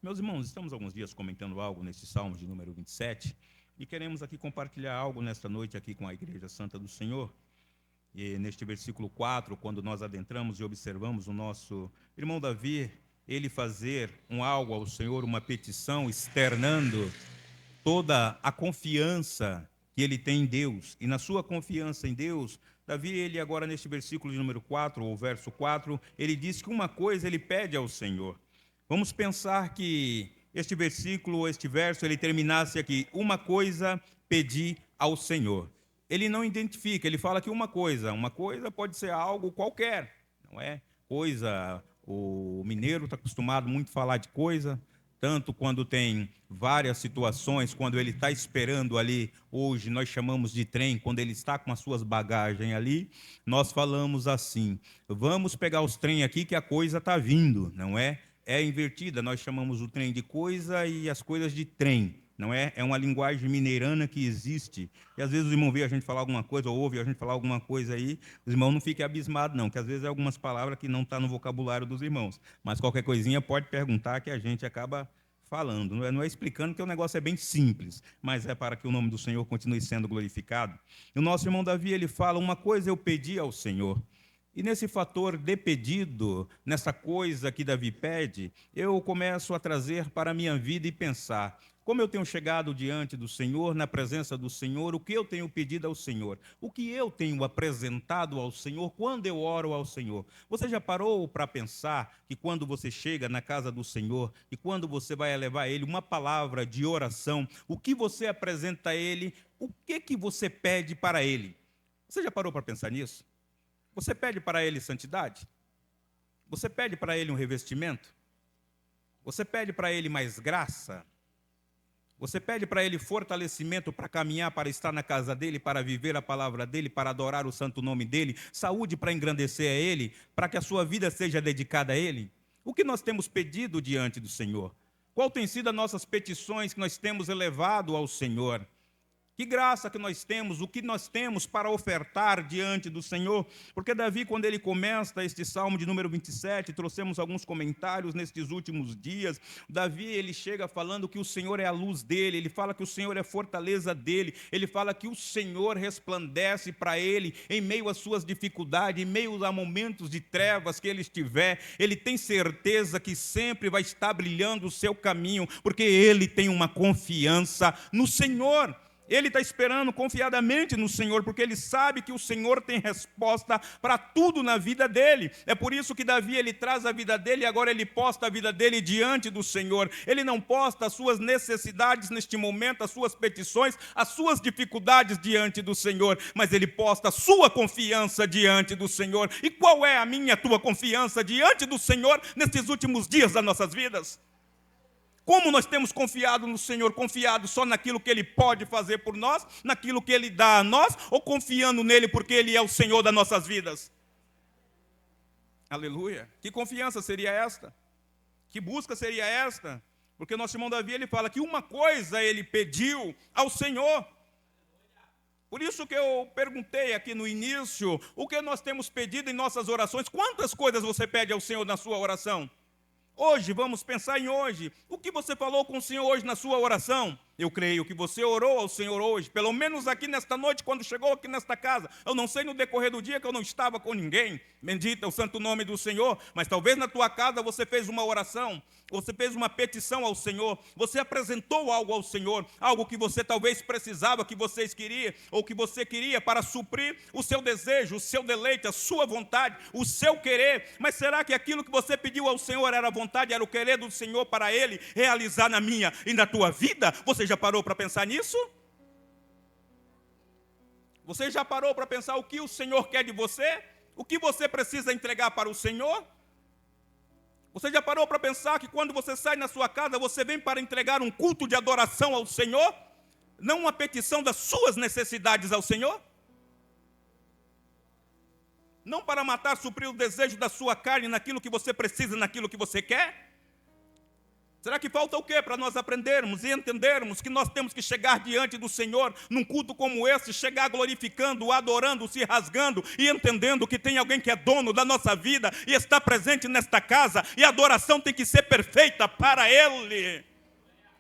Meus irmãos, estamos há alguns dias comentando algo nesse Salmo de número 27 e queremos aqui compartilhar algo nesta noite aqui com a Igreja Santa do Senhor. E neste versículo 4, quando nós adentramos e observamos o nosso irmão Davi, ele fazer algo ao Senhor, uma petição, externando toda a confiança que ele tem em Deus. E na sua confiança em Deus, Davi, ele agora neste versículo de número 4, ou verso 4, ele diz que uma coisa ele pede ao Senhor. Vamos pensar que este versículo, este verso, ele terminasse aqui, uma coisa pedi ao Senhor. Ele não identifica, ele fala que uma coisa pode ser algo qualquer, não é? Coisa, o mineiro está acostumado muito a falar de coisa, tanto quando tem várias situações, quando ele está esperando ali, hoje nós chamamos de trem, quando ele está com as suas bagagens ali, nós falamos assim, vamos pegar os trem aqui que a coisa está vindo, não é? É invertida, nós chamamos o trem de coisa e as coisas de trem, não é? É uma linguagem mineirana que existe, e às vezes os irmãos veem a gente falar alguma coisa, ou ouvem a gente falar alguma coisa aí, os irmãos não fiquem abismados não, que às vezes é algumas palavras que não estão no vocabulário dos irmãos, mas qualquer coisinha pode perguntar que a gente acaba falando, não é explicando que o negócio é bem simples, mas é para que o nome do Senhor continue sendo glorificado. E o nosso irmão Davi, ele fala, uma coisa eu pedi ao Senhor. E nesse fator de pedido, nessa coisa que Davi pede, eu começo a trazer para a minha vida e pensar, como eu tenho chegado diante do Senhor, na presença do Senhor, o que eu tenho pedido ao Senhor, o que eu tenho apresentado ao Senhor quando eu oro ao Senhor. Você já parou para pensar que quando você chega na casa do Senhor e quando você vai levar a Ele uma palavra de oração, o que você apresenta a Ele, o que você pede para Ele? Você já parou para pensar nisso? Você pede para Ele santidade? Você pede para Ele um revestimento? Você pede para Ele mais graça? Você pede para Ele fortalecimento para caminhar, para estar na casa dEle, para viver a palavra dEle, para adorar o santo nome dEle, saúde para engrandecer a Ele, para que a sua vida seja dedicada a Ele? O que nós temos pedido diante do Senhor? Qual tem sido as nossas petições que nós temos elevado ao Senhor? Que graça que nós temos, o que nós temos para ofertar diante do Senhor, porque Davi, quando ele começa este Salmo de número 27, trouxemos alguns comentários nestes últimos dias, Davi, ele chega falando que o Senhor é a luz dele, ele fala que o Senhor é a fortaleza dele, ele fala que o Senhor resplandece para ele, em meio às suas dificuldades, em meio a momentos de trevas que ele estiver, ele tem certeza que sempre vai estar brilhando o seu caminho, porque ele tem uma confiança no Senhor. Ele está esperando confiadamente no Senhor, porque ele sabe que o Senhor tem resposta para tudo na vida dele. É por isso que Davi, ele traz a vida dele e agora ele posta a vida dele diante do Senhor. Ele não posta as suas necessidades neste momento, as suas petições, as suas dificuldades diante do Senhor, mas ele posta a sua confiança diante do Senhor. E qual é a minha, a tua confiança diante do Senhor nesses últimos dias das nossas vidas? Como nós temos confiado no Senhor, confiado só naquilo que Ele pode fazer por nós, naquilo que Ele dá a nós, ou confiando nele porque Ele é o Senhor das nossas vidas? Aleluia! Que confiança seria esta? Que busca seria esta? Porque nosso irmão Davi, ele fala que uma coisa ele pediu ao Senhor. Por isso que eu perguntei aqui no início, o que nós temos pedido em nossas orações? Quantas coisas você pede ao Senhor na sua oração? Hoje, vamos pensar em hoje. O que você falou com o Senhor hoje na sua oração? Eu creio que você orou ao Senhor hoje, pelo menos aqui nesta noite, quando chegou aqui nesta casa. Eu não sei no decorrer do dia que eu não estava com ninguém. Bendito é o santo nome do Senhor. Mas talvez na tua casa você fez uma oração, você fez uma petição ao Senhor, você apresentou algo ao Senhor, algo que você talvez precisava, que vocês queriam, ou que você queria para suprir o seu desejo, o seu deleite, a sua vontade, o seu querer. Mas será que aquilo que você pediu ao Senhor era a vontade, era o querer do Senhor para Ele realizar na minha e na tua vida? Você já parou para pensar nisso? Você já parou para pensar o que o Senhor quer de você? O que você precisa entregar para o Senhor? Você já parou para pensar que quando você sai na sua casa, você vem para entregar um culto de adoração ao Senhor? Não uma petição das suas necessidades ao Senhor? Não para matar, suprir o desejo da sua carne naquilo que você precisa, naquilo que você quer? Será que falta o quê para nós aprendermos e entendermos que nós temos que chegar diante do Senhor num culto como esse, chegar glorificando, adorando, se rasgando e entendendo que tem alguém que é dono da nossa vida e está presente nesta casa, e a adoração tem que ser perfeita para Ele.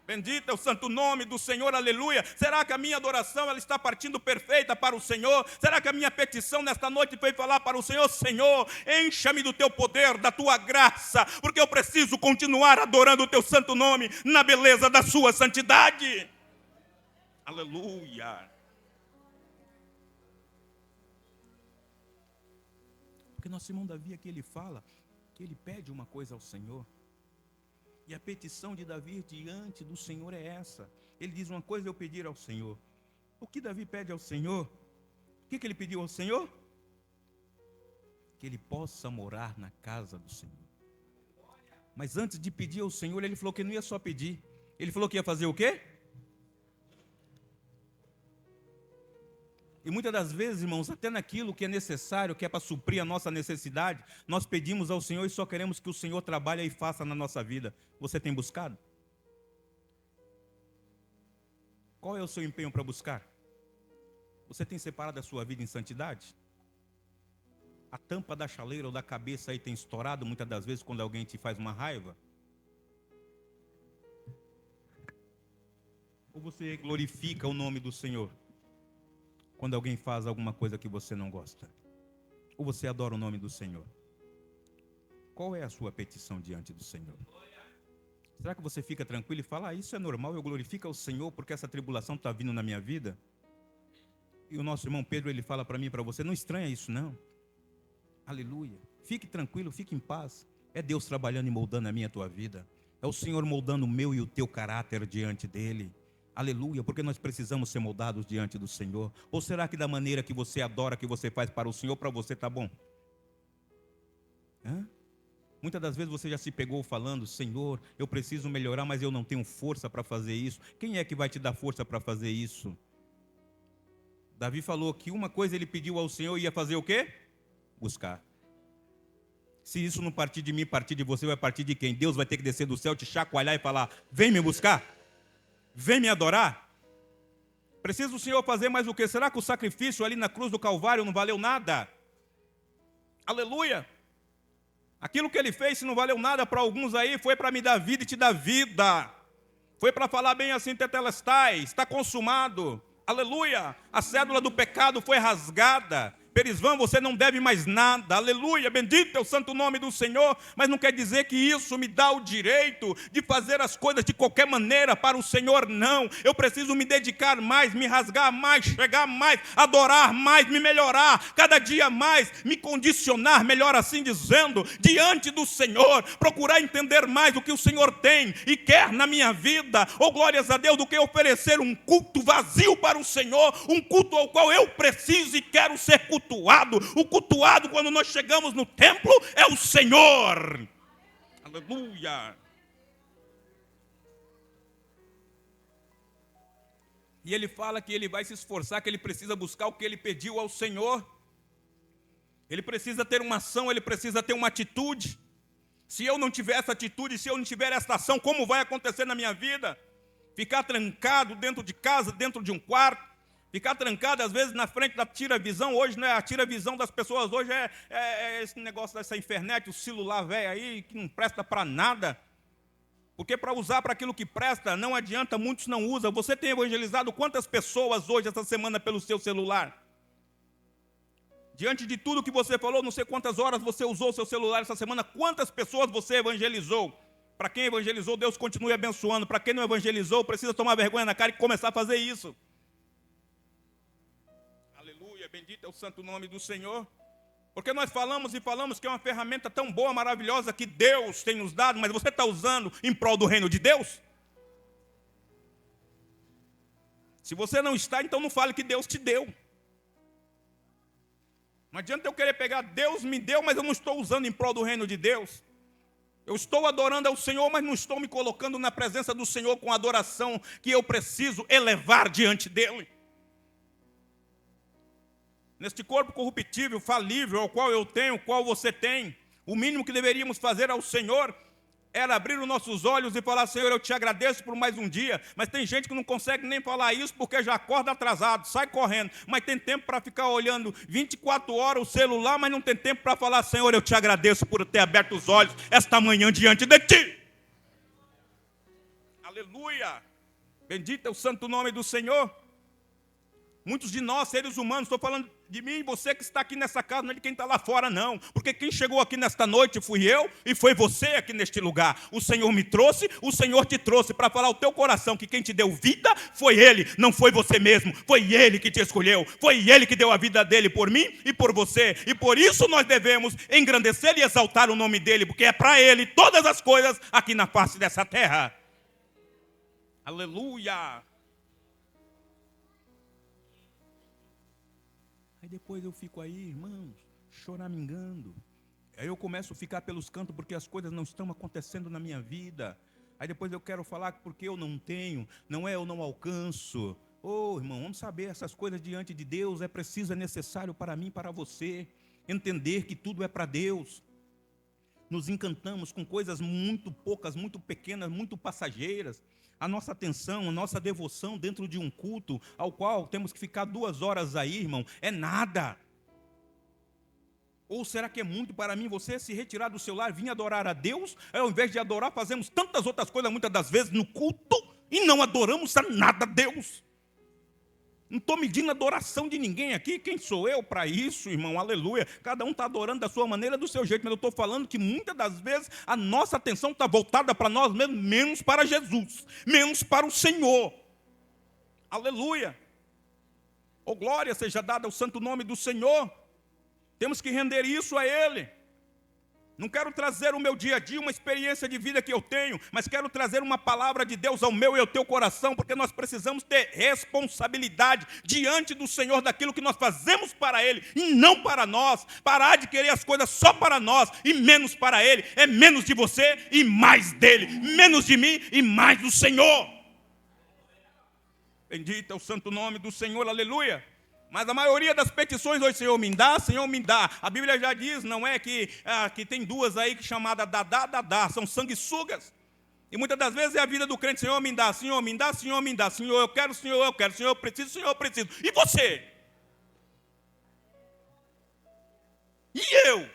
Bendito é o santo nome do Senhor, aleluia. Será que a minha adoração ela está partindo perfeita para o Senhor? Será que a minha petição nesta noite foi falar para o Senhor: Senhor, encha-me do teu poder, da tua graça, porque eu preciso continuar adorando o teu santo nome na beleza da sua santidade. Aleluia. Porque nosso irmão Davi aqui ele fala que ele pede uma coisa ao Senhor. E a petição de Davi diante do Senhor é essa. Ele diz: uma coisa eu pedir ao Senhor. O que Davi pede ao Senhor? O que ele pediu ao Senhor? Que ele possa morar na casa do Senhor. Mas antes de pedir ao Senhor, ele falou que não ia só pedir. Ele falou que ia fazer o quê? E muitas das vezes, irmãos, até naquilo que é necessário, que é para suprir a nossa necessidade, nós pedimos ao Senhor e só queremos que o Senhor trabalhe e faça na nossa vida. Você tem buscado? Qual é o seu empenho para buscar? Você tem separado a sua vida em santidade? A tampa da chaleira ou da cabeça aí tem estourado muitas das vezes quando alguém te faz uma raiva? Ou você glorifica o nome do Senhor quando alguém faz alguma coisa que você não gosta? Ou você adora o nome do Senhor? Qual é a sua petição diante do Senhor? Será que você fica tranquilo e fala: isso é normal, eu glorifico ao Senhor porque essa tribulação está vindo na minha vida? E o nosso irmão Pedro, ele fala para mim e para você: não estranha isso não. Aleluia. Fique tranquilo, fique em paz. É Deus trabalhando e moldando a minha e a tua vida. É o Senhor moldando o meu e o teu caráter diante dEle. Aleluia, porque nós precisamos ser moldados diante do Senhor. Ou será que da maneira que você adora, que você faz para o Senhor, para você está bom? Muitas das vezes você já se pegou falando: Senhor, eu preciso melhorar, mas eu não tenho força para fazer isso. Quem é que vai te dar força para fazer isso? Davi falou que uma coisa ele pediu ao Senhor e ia fazer o quê? Buscar. Se isso não partir de mim, partir de você, vai partir de quem? Deus vai ter que descer do céu, te chacoalhar e falar: vem me buscar, vem me adorar. Precisa o Senhor fazer mais o quê? Será que o sacrifício ali na cruz do Calvário não valeu nada? Aleluia. Aquilo que ele fez, se não valeu nada para alguns aí, foi para me dar vida e te dar vida. Foi para falar bem assim: tetelestai, está consumado. Aleluia. A cédula do pecado foi rasgada. Perisvão, você não deve mais nada, aleluia, bendito é o santo nome do Senhor. Mas não quer dizer que isso me dá o direito de fazer as coisas de qualquer maneira para o Senhor, não. Eu preciso me dedicar mais, me rasgar mais, chegar mais, adorar mais, me melhorar, cada dia mais, me condicionar, melhor assim dizendo, diante do Senhor, procurar entender mais o que o Senhor tem e quer na minha vida, oh glórias a Deus, do que oferecer um culto vazio para o Senhor, um culto ao qual eu preciso e quero ser cultuado. O cultuado, quando nós chegamos no templo, é o Senhor. Aleluia. E ele fala que ele vai se esforçar, que ele precisa buscar o que ele pediu ao Senhor. Ele precisa ter uma ação, ele precisa ter uma atitude. Se eu não tiver essa atitude, se eu não tiver essa ação, como vai acontecer na minha vida? Ficar trancado dentro de casa, dentro de um quarto. Ficar trancado, às vezes, na frente da tira-visão. Hoje, né, a tira-visão das pessoas hoje é esse negócio dessa internet, o celular velho aí, que não presta para nada. Porque para usar para aquilo que presta, não adianta, muitos não usam. Você tem evangelizado quantas pessoas hoje, essa semana, pelo seu celular? Diante de tudo que você falou, não sei quantas horas você usou o seu celular essa semana, quantas pessoas você evangelizou? Para quem evangelizou, Deus continue abençoando. Para quem não evangelizou, precisa tomar vergonha na cara e começar a fazer isso. Bendito é o santo nome do Senhor. Porque nós falamos e falamos que é uma ferramenta tão boa, maravilhosa que Deus tem nos dado, mas você está usando em prol do reino de Deus? Se você não está, então não fale que Deus te deu. Não adianta eu querer pegar: Deus me deu, mas eu não estou usando em prol do reino de Deus. Eu estou adorando ao Senhor, mas não estou me colocando na presença do Senhor com a adoração que eu preciso elevar diante dEle. Neste corpo corruptível, falível, ao qual eu tenho, o qual você tem, o mínimo que deveríamos fazer ao Senhor era abrir os nossos olhos e falar: Senhor, eu te agradeço por mais um dia. Mas tem gente que não consegue nem falar isso porque já acorda atrasado, sai correndo. Mas tem tempo para ficar olhando 24 horas o celular, mas não tem tempo para falar: Senhor, eu te agradeço por ter aberto os olhos esta manhã diante de ti. Aleluia! Bendito é o santo nome do Senhor. Muitos de nós, seres humanos, estou falando de mim e você que está aqui nessa casa, não é de quem está lá fora, não. Porque quem chegou aqui nesta noite fui eu e foi você aqui neste lugar. O Senhor me trouxe, o Senhor te trouxe para falar ao teu coração que quem te deu vida foi Ele, não foi você mesmo. Foi Ele que te escolheu, foi Ele que deu a vida dele por mim e por você. E por isso nós devemos engrandecer e exaltar o nome dEle, porque é para Ele todas as coisas aqui na face dessa terra. Aleluia! Aí depois eu fico aí, irmãos, choramingando. Aí eu começo a ficar pelos cantos porque as coisas não estão acontecendo na minha vida. Aí depois eu quero falar porque eu não tenho, não é eu não alcanço. Irmão, vamos saber essas coisas diante de Deus. É preciso, é necessário para mim, para você, entender que tudo é para Deus. Nos encantamos com coisas muito poucas, muito pequenas, muito passageiras. A nossa atenção, a nossa devoção dentro de um culto, ao qual temos que ficar 2 horas aí, irmão, é nada. Ou será que é muito para mim você se retirar do seu lar, vir adorar a Deus? Ao invés de adorar, fazemos tantas outras coisas, muitas das vezes, no culto, e não adoramos a nada a Deus. Não estou medindo a adoração de ninguém aqui. Quem sou eu para isso, irmão? Aleluia. Cada um está adorando da sua maneira, do seu jeito. Mas eu estou falando que muitas das vezes a nossa atenção está voltada para nós mesmos, menos para Jesus, menos para o Senhor. Aleluia. Oh, glória seja dada ao santo nome do Senhor. Temos que render isso a Ele. Não quero trazer o meu dia a dia, uma experiência de vida que eu tenho, mas quero trazer uma palavra de Deus ao meu e ao teu coração, porque nós precisamos ter responsabilidade diante do Senhor daquilo que nós fazemos para Ele e não para nós. Parar de querer as coisas só para nós e menos para Ele. É menos de você e mais dEle, menos de mim e mais do Senhor. Bendito é o santo nome do Senhor, aleluia. Mas a maioria das petições hoje, Senhor me dá, Senhor me dá. A Bíblia já diz, não é que tem duas aí que chamadas dadá, são sanguessugas. E muitas das vezes é a vida do crente: Senhor me dá, Senhor me dá, Senhor me dá, Senhor eu quero, Senhor eu quero, Senhor eu preciso, Senhor eu preciso. E você? E eu?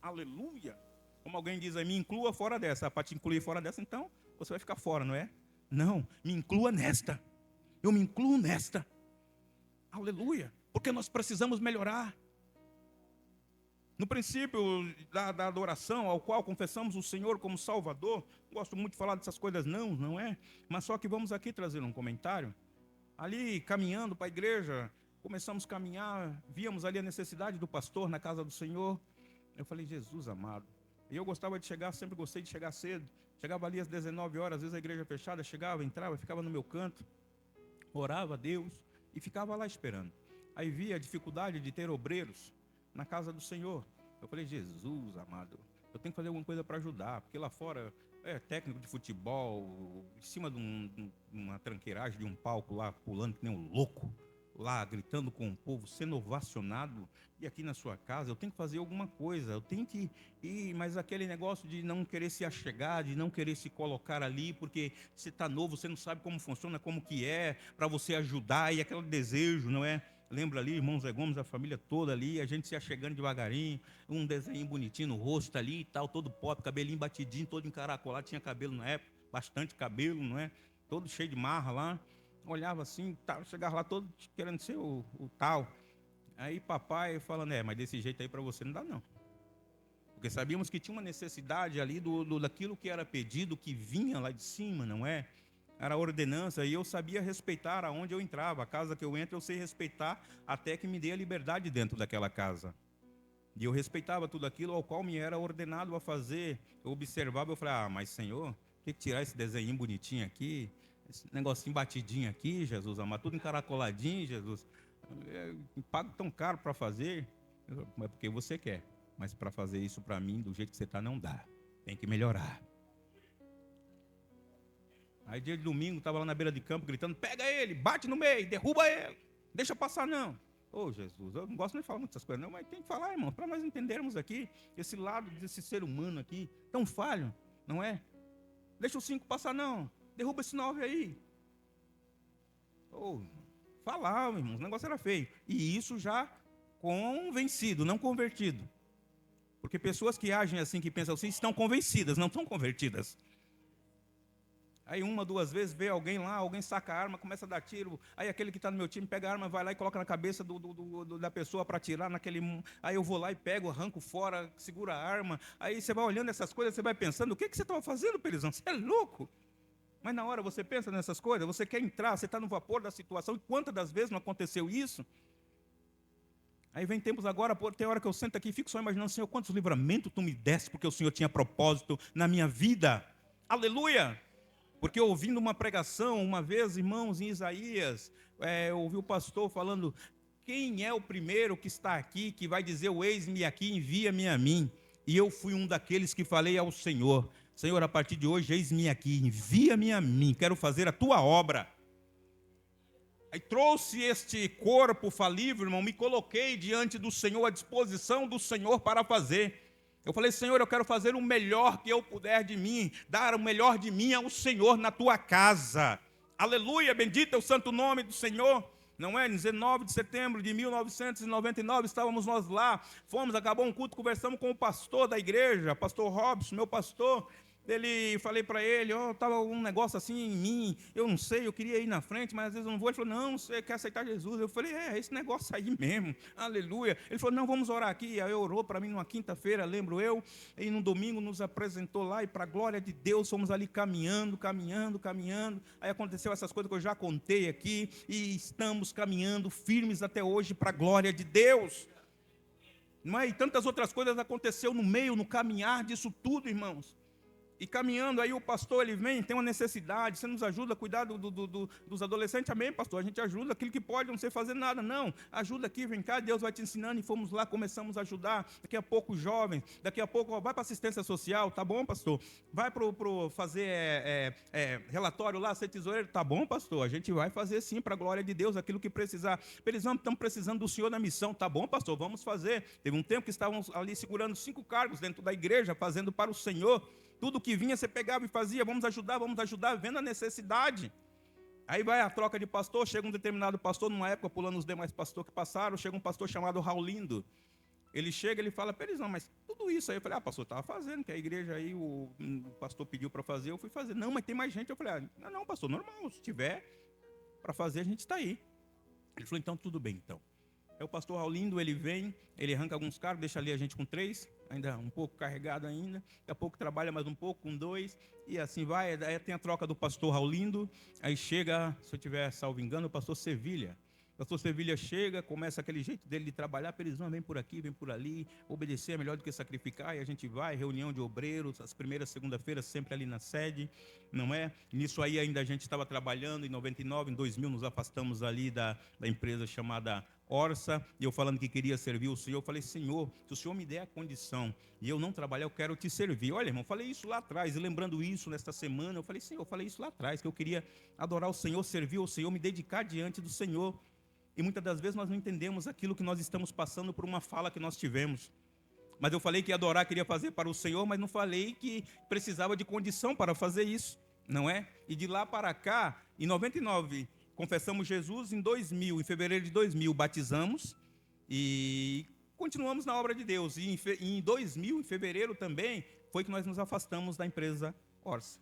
Aleluia. Como alguém diz aí, me inclua fora dessa. Para te incluir fora dessa, então você vai ficar fora, não é? Não, me inclua nesta. Eu me incluo nesta. Aleluia. Porque nós precisamos melhorar. No princípio da adoração, ao qual confessamos o Senhor como Salvador, não gosto muito de falar dessas coisas não é? Mas só que vamos aqui trazer um comentário. Ali, caminhando para a igreja, começamos a caminhar, víamos ali a necessidade do pastor na casa do Senhor. Eu falei: Jesus amado. E eu gostava de chegar, sempre gostei de chegar cedo. Chegava ali às 19 horas, às vezes a igreja fechada, chegava, entrava, ficava no meu canto. Orava a Deus e ficava lá esperando. Aí via a dificuldade de ter obreiros na casa do Senhor. Eu falei: Jesus amado, eu tenho que fazer alguma coisa para ajudar, porque lá fora é técnico de futebol, em cima de uma tranqueiragem de um palco lá, pulando que nem um louco, lá gritando com o povo, sendo ovacionado. E aqui na sua casa eu tenho que fazer alguma coisa, eu tenho que ir, mas aquele negócio de não querer se achegar, de não querer se colocar ali, porque você está novo, você não sabe como funciona, como que é, para você ajudar, e aquele desejo, não é? Lembra ali, irmão Zé Gomes, a família toda ali, a gente se achegando devagarinho, um desenho bonitinho no rosto ali e tal, todo pop, cabelinho batidinho, todo encaracolado, tinha cabelo na época, bastante cabelo, não é? Todo cheio de marra lá. Olhava assim, chegava lá todo querendo ser o tal. Aí papai falando: mas desse jeito aí para você não dá não. Porque sabíamos que tinha uma necessidade ali daquilo que era pedido, que vinha lá de cima, não é? Era a ordenança, e eu sabia respeitar aonde eu entrava. A casa que eu entro eu sei respeitar até que me dê a liberdade dentro daquela casa. E eu respeitava tudo aquilo ao qual me era ordenado a fazer. Eu observava, eu falei: mas Senhor, tem que tirar esse desenho bonitinho aqui, esse negocinho batidinho aqui, Jesus amado, tudo encaracoladinho, Jesus. Eu pago tão caro para fazer. É porque você quer, mas para fazer isso para mim, do jeito que você está, não dá. Tem que melhorar. Aí dia de domingo, estava lá na beira de campo gritando: pega ele, bate no meio, derruba ele, deixa passar não. Oh, Jesus, eu não gosto nem de falar muitas coisas, não, mas tem que falar, irmão, para nós entendermos aqui esse lado desse ser humano aqui, tão falho, não é? Deixa o 5 passar, não. Derruba esse 9 aí. Oh, falava, irmão, o negócio era feio. E isso já convencido, não convertido. Porque pessoas que agem assim, que pensam assim, estão convencidas, não estão convertidas. Aí uma, duas vezes, vê alguém lá, alguém saca a arma, começa a dar tiro. Aí aquele que está no meu time pega a arma, vai lá e coloca na cabeça da pessoa para atirar naquele. Aí eu vou lá e pego, arranco fora, segura a arma. Aí você vai olhando essas coisas, você vai pensando, o que você estava fazendo, Pelizão? Você é louco? Mas na hora você pensa nessas coisas, você quer entrar, você está no vapor da situação. E quantas das vezes não aconteceu isso? Aí vem tempos agora, tem hora que eu sento aqui e fico só imaginando, Senhor, quantos livramentos tu me deste, porque o Senhor tinha propósito na minha vida. Aleluia! Porque ouvindo uma pregação, uma vez, irmãos, em Isaías, eu ouvi o pastor falando, quem é o primeiro que está aqui, que vai dizer, o eis-me aqui, envia-me a mim. E eu fui um daqueles que falei ao Senhor, Senhor, a partir de hoje, eis-me aqui, envia-me a mim, quero fazer a tua obra. Aí trouxe este corpo falível, irmão, me coloquei diante do Senhor, à disposição do Senhor para fazer. Eu falei, Senhor, eu quero fazer o melhor que eu puder de mim, dar o melhor de mim ao Senhor na tua casa. Aleluia, bendito é o santo nome do Senhor. Não é? 19 de setembro de 1999, estávamos nós lá, fomos, acabou um culto, conversamos com o pastor da igreja, pastor Robson, meu pastor. Falei para ele, estava um negócio assim em mim, eu não sei, eu queria ir na frente, mas às vezes eu não vou. Ele falou, não, você quer aceitar Jesus? Eu falei, esse negócio aí mesmo, aleluia. Ele falou, não, vamos orar aqui. Aí orou para mim numa quinta-feira, lembro eu, e no domingo nos apresentou lá, e para a glória de Deus, fomos ali caminhando. Aí aconteceu essas coisas que eu já contei aqui, e estamos caminhando firmes até hoje para a glória de Deus. Mas tantas outras coisas aconteceu no meio, no caminhar disso tudo, irmãos. E caminhando aí o pastor, ele vem, tem uma necessidade, você nos ajuda a cuidar dos adolescentes, amém, pastor? A gente ajuda, aquilo que pode, não sei fazer nada, não, ajuda aqui, vem cá, Deus vai te ensinando, e fomos lá, começamos a ajudar, daqui a pouco jovens, daqui a pouco, vai para assistência social, tá bom, pastor? Vai para fazer relatório lá, ser tesoureiro, tá bom, pastor? A gente vai fazer sim, para a glória de Deus, aquilo que precisar. Eles não estão precisando do Senhor na missão, tá bom, pastor? Vamos fazer. Teve um tempo que estávamos ali segurando 5 cargos dentro da igreja, fazendo para o Senhor. Tudo que vinha, você pegava e fazia, vamos ajudar, vendo a necessidade. Aí vai a troca de pastor, chega um determinado pastor, numa época, pulando os demais pastores que passaram, chega um pastor chamado Raulindo. Ele chega, ele fala, Pelizão, mas tudo isso aí, eu falei, pastor, estava fazendo, que a igreja aí, o pastor pediu para fazer, eu fui fazer. Não, mas tem mais gente. Eu falei, não, pastor, normal, se tiver para fazer, a gente está aí. Ele falou, então, tudo bem, então. Aí o pastor Raulindo, ele vem, ele arranca alguns cargos, deixa ali a gente com 3, ainda um pouco carregado ainda, daqui a pouco trabalha mais um pouco com 2, e assim vai. Aí tem a troca do pastor Raulindo, aí chega, se eu tiver salvo engano, o pastor Sevilha. O pastor Sevilha chega, começa aquele jeito dele de trabalhar, Pelizão, vem por aqui, vem por ali, obedecer é melhor do que sacrificar, e a gente vai, reunião de obreiros, as primeiras segunda-feiras sempre ali na sede, não é? Nisso aí ainda a gente estava trabalhando, em 99, em 2000 nos afastamos ali da empresa chamada Orsa, e eu falando que queria servir o Senhor, eu falei, Senhor, se o Senhor me der a condição, e eu não trabalhar, eu quero te servir. Olha, irmão, eu falei isso lá atrás, e lembrando isso nesta semana, eu falei, Senhor, eu falei isso lá atrás, que eu queria adorar o Senhor, servir o Senhor, me dedicar diante do Senhor. E muitas das vezes nós não entendemos aquilo que nós estamos passando por uma fala que nós tivemos. Mas eu falei que adorar queria fazer para o Senhor, mas não falei que precisava de condição para fazer isso, não é? E de lá para cá, em 99, confessamos Jesus, em 2000, em fevereiro de 2000, batizamos e continuamos na obra de Deus. E em 2000, em fevereiro também, foi que nós nos afastamos da empresa Orsa.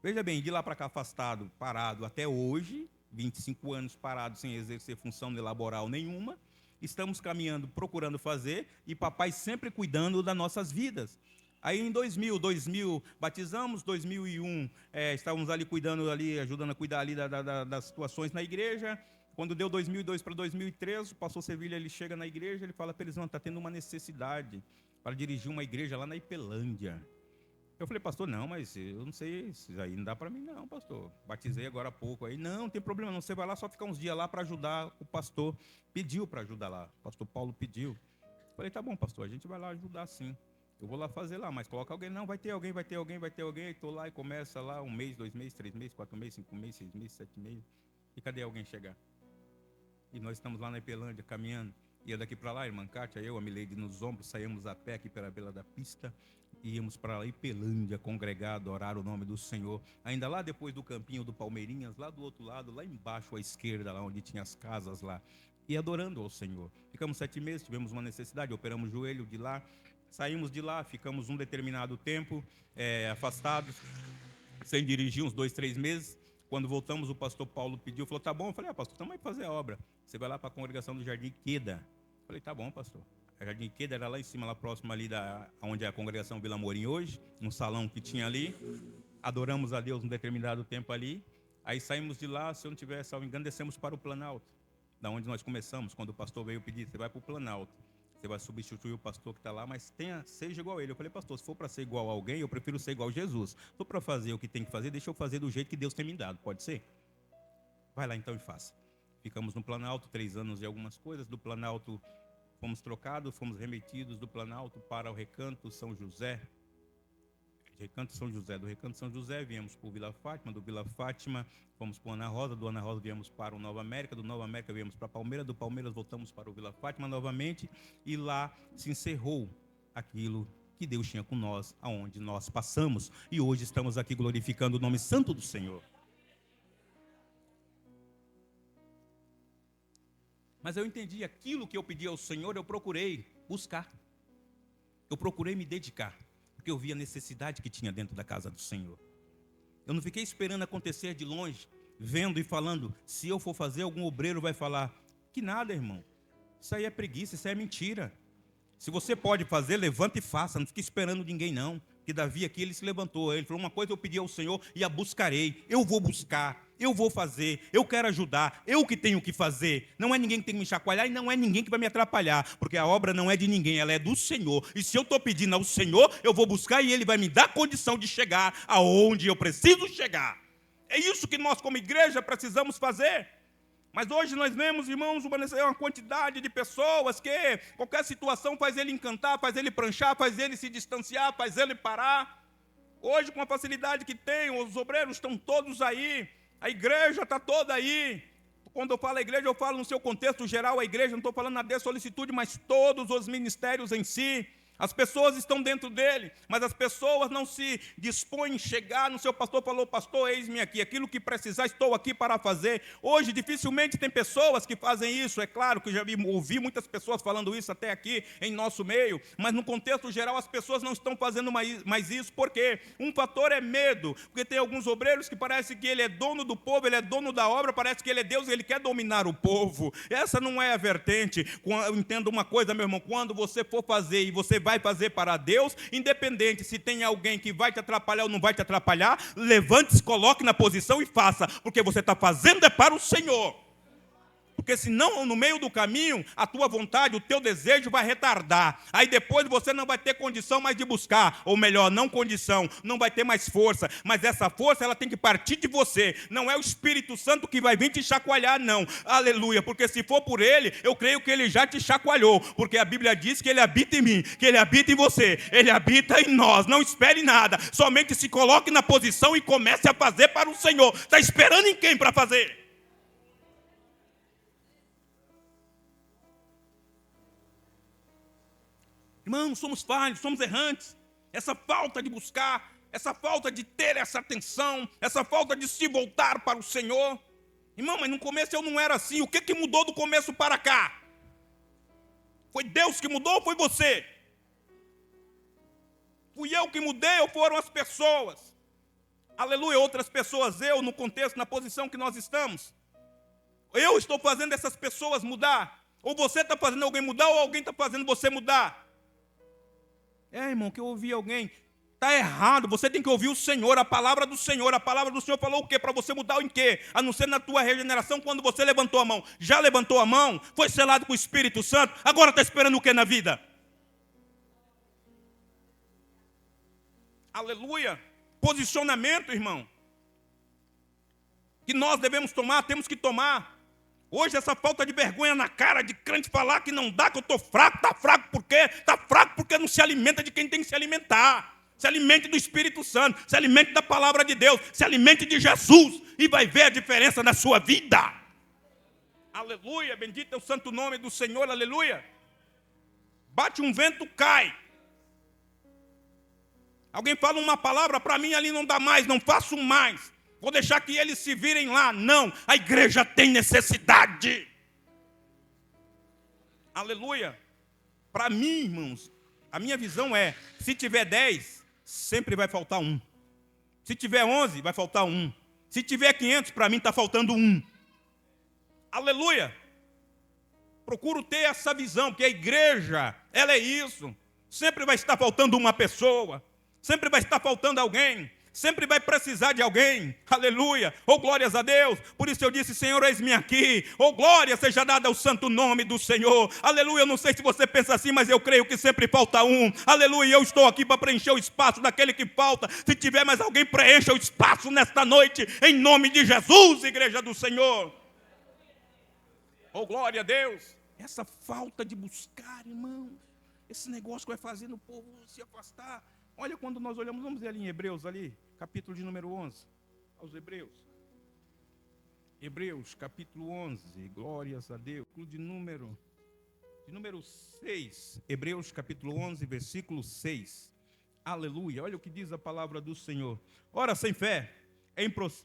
Veja bem, de lá para cá afastado, parado até hoje, 25 anos parado sem exercer função laboral nenhuma, estamos caminhando, procurando fazer, e papai sempre cuidando das nossas vidas. Aí em 2000 batizamos, 2001 estávamos ali cuidando, ali, ajudando a cuidar ali das situações na igreja. Quando deu 2002 para 2003, o pastor Sevilha, ele chega na igreja, ele fala, Pelizão, está tendo uma necessidade para dirigir uma igreja lá na Ipelândia. Eu falei, pastor, não, mas eu não sei, isso aí não dá para mim não, pastor. Batizei agora há pouco aí. Não tem problema não, você vai lá só ficar uns dias lá para ajudar o pastor. Pediu para ajudar lá, o pastor Paulo pediu. Eu falei, tá bom, pastor, a gente vai lá ajudar sim. Eu vou lá fazer lá, mas coloca alguém. Não, vai ter alguém. Estou lá e começa lá 1 mês, 2 meses, 3 meses, 4 meses, 5 meses, 6 meses, 7 meses. E cadê alguém chegar? E nós estamos lá na Ipelândia, caminhando. Ia daqui para lá, a irmã Kátia, eu, a Mileide nos ombros, saímos a pé aqui pela beira da pista. E íamos para Ipelândia, congregar, adorar o nome do Senhor. Ainda lá depois do campinho do Palmeirinhas, lá do outro lado, lá embaixo à esquerda, lá onde tinha as casas lá. E adorando ao Senhor. Ficamos 7 meses, tivemos uma necessidade, operamos o joelho de lá. Saímos de lá, ficamos um determinado tempo afastados, sem dirigir, uns 2, 3 meses. Quando voltamos, o pastor Paulo pediu, falou, tá bom. Eu falei, pastor, estamos aí fazer a obra. Você vai lá para a congregação do Jardim Queda. Eu falei, tá bom, pastor. A Jardim Queda era lá em cima, lá próximo ali onde é a congregação Vila Amorim hoje, um salão que tinha ali. Adoramos a Deus um determinado tempo ali. Aí saímos de lá, se eu não tiver, salvo engano, descemos para o Planalto, da onde nós começamos, quando o pastor veio pedir, você vai para o Planalto. Você vai substituir o pastor que está lá, mas seja igual a ele. Eu falei, pastor, se for para ser igual a alguém, eu prefiro ser igual a Jesus. Se for para fazer o que tem que fazer, deixa eu fazer do jeito que Deus tem me dado, pode ser? Vai lá então e faça. Ficamos no Planalto, 3 anos e algumas coisas. Do Planalto fomos trocados, fomos remetidos do Planalto para o Recanto São José. Do Recanto São José viemos para o Vila Fátima, do Vila Fátima fomos para o Ana Rosa, do Ana Rosa viemos para o Nova América, do Nova América viemos para Palmeiras, do Palmeiras voltamos para o Vila Fátima novamente, e lá se encerrou aquilo que Deus tinha com nós, aonde nós passamos, e hoje estamos aqui glorificando o nome santo do Senhor. Mas eu entendi aquilo que eu pedi ao Senhor, eu procurei buscar, eu procurei me dedicar, porque eu vi a necessidade que tinha dentro da casa do Senhor. Eu não fiquei esperando acontecer de longe, vendo e falando, se eu for fazer, algum obreiro vai falar, que nada, irmão, isso aí é preguiça, isso aí é mentira. Se você pode fazer, levanta e faça, não fique esperando ninguém não. Que Davi aqui, ele se levantou, ele falou, uma coisa eu pedi ao Senhor e a buscarei, eu vou buscar, eu vou fazer, eu quero ajudar, eu que tenho que fazer, não é ninguém que tem que me chacoalhar e não é ninguém que vai me atrapalhar, porque a obra não é de ninguém, ela é do Senhor, e se eu estou pedindo ao Senhor, eu vou buscar e Ele vai me dar condição de chegar aonde eu preciso chegar. É isso que nós como igreja precisamos fazer. Mas hoje nós vemos, irmãos, uma quantidade de pessoas que qualquer situação faz ele encantar, faz ele pranchar, faz ele se distanciar, faz ele parar. Hoje, com a facilidade que tem, os obreiros estão todos aí, a igreja está toda aí. Quando eu falo a igreja, eu falo no seu contexto geral, a igreja, não estou falando na dessolicitude, mas todos os ministérios em si. As pessoas estão dentro dele, mas as pessoas não se dispõem a chegar no seu pastor, falou, pastor, eis-me aqui, aquilo que precisar, estou aqui para fazer. Hoje, dificilmente tem pessoas que fazem isso, é claro que eu já ouvi muitas pessoas falando isso até aqui em nosso meio, mas no contexto geral as pessoas não estão fazendo mais isso, porque um fator é medo, porque tem alguns obreiros que parece que ele é dono do povo, ele é dono da obra, parece que ele é Deus e ele quer dominar o povo. Essa não é a vertente. Eu entendo uma coisa, meu irmão, quando você for fazer e você vai fazer para Deus, independente se tem alguém que vai te atrapalhar ou não vai te atrapalhar, levante-se, coloque na posição e faça, porque você está fazendo é para o Senhor. Porque senão, no meio do caminho, a tua vontade, o teu desejo vai retardar. Aí depois você não vai ter condição mais de buscar. Ou melhor, não condição, não vai ter mais força. Mas essa força, ela tem que partir de você. Não é o Espírito Santo que vai vir te chacoalhar, não. Aleluia. Porque se for por ele, eu creio que ele já te chacoalhou. Porque a Bíblia diz que ele habita em mim, que ele habita em você. Ele habita em nós. Não espere nada. Somente se coloque na posição e comece a fazer para o Senhor. Está esperando em quem para fazer? Irmãos, somos falhos, somos errantes. Essa falta de buscar, essa falta de ter essa atenção, essa falta de se voltar para o Senhor. Irmão, mas no começo eu não era assim. O que mudou do começo para cá? Foi Deus que mudou ou foi você? Fui eu que mudei ou foram as pessoas? Aleluia, outras pessoas, eu no contexto, na posição que nós estamos. Eu estou fazendo essas pessoas mudar. Ou você está fazendo alguém mudar ou alguém está fazendo você mudar. Irmão, que eu ouvi alguém, está errado, você tem que ouvir o Senhor, a palavra do Senhor. A palavra do Senhor falou o quê? Para você mudar em quê? A não ser na tua regeneração, quando você levantou a mão. Já levantou a mão? Foi selado com o Espírito Santo? Agora está esperando o quê na vida? Aleluia. Posicionamento, irmão, que nós devemos tomar, temos que tomar. Hoje essa falta de vergonha na cara de crente falar que não dá, que eu estou fraco. Está fraco por quê? Está fraco porque não se alimenta de quem tem que se alimentar. Se alimente do Espírito Santo, se alimente da palavra de Deus, se alimente de Jesus e vai ver a diferença na sua vida. Aleluia, bendito é o santo nome do Senhor, aleluia. Bate um vento, cai. Alguém fala uma palavra, para mim ali não dá mais, não faço mais. Vou deixar que eles se virem lá. Não, a igreja tem necessidade. Aleluia. Para mim, irmãos, a minha visão é, se tiver 10, sempre vai faltar um. Se tiver 11, vai faltar um. Se tiver 500, para mim está faltando um. Aleluia. Procuro ter essa visão, porque a igreja, ela é isso. Sempre vai estar faltando uma pessoa. Sempre vai estar faltando alguém. Sempre vai precisar de alguém. Aleluia. Oh, glórias a Deus. Por isso eu disse, Senhor, eis-me aqui. Oh, glória seja dada ao santo nome do Senhor. Aleluia. Eu não sei se você pensa assim, mas eu creio que sempre falta um. Aleluia. Eu estou aqui para preencher o espaço daquele que falta. Se tiver mais alguém, preencha o espaço nesta noite. Em nome de Jesus, igreja do Senhor. Oh, glória a Deus. Essa falta de buscar, irmãos. Esse negócio que vai fazendo o povo se afastar. Olha quando nós olhamos, vamos ver ali em Hebreus, ali, capítulo de número 11, aos Hebreus. Hebreus, capítulo 11, glórias a Deus. De número 6, Hebreus, capítulo 11, versículo 6. Aleluia, olha o que diz a palavra do Senhor. Ora, sem fé é